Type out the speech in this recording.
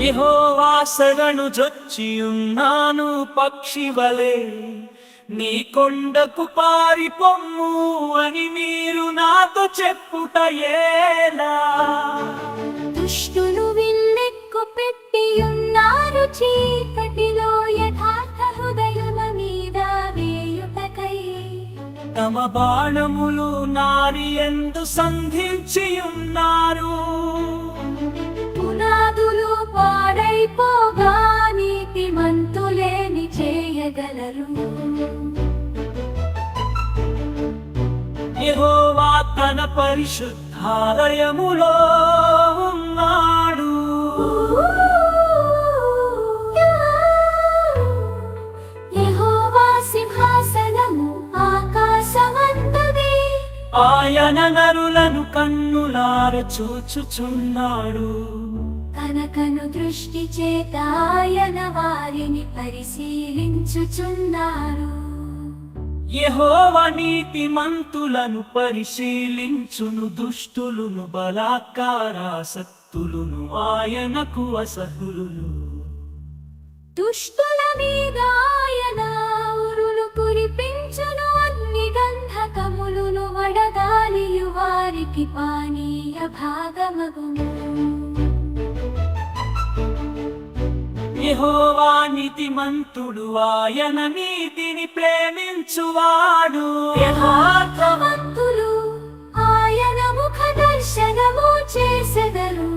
యెహోవా శరణు జొచ్చియున్నాను పక్షివలే, నీ కొండకు పారిపొమ్ము అని మీరు నాతో చెప్పుట ఎలా? దుష్టులు విల్లెక్కు పెట్టియున్నారు చీకటిలో యథార్థ హృదయుల మీద వేయుటకై. తమ బాణములు నారి ఎందు సంధించియున్నారు. పునాదులు పాడైపోగా నీతిమంతులేని చేయగలరు. యెహోవా తన పరిశుద్ధాలయములో ఉన్నాడు. యెహోవా సింహాసనము ఆకాశమంతది, ఆయన నరులను కన్నులార చూచుచున్నాడు. తన కను దృష్టి చేత ఆయన వారిని పరిశీలించుచున్నారు. యెహోవా నీతిమంతులను పరిశీలించును, దుష్టులను బలాత్కారాసక్తులను ఆయనకు అసహ్యులు. దుష్టుల మీద ఆయన ఉరులు కురిపించును, అగ్ని గంధకములను వడగాలియు వారికి పానీయ భాగమగును. యెహోవా నీతిమంతుడు, ఆయన నీతిని ప్రేమించువాడు. యథార్థవంతులు ఆయన ముఖ దర్శనము చేసెదరు.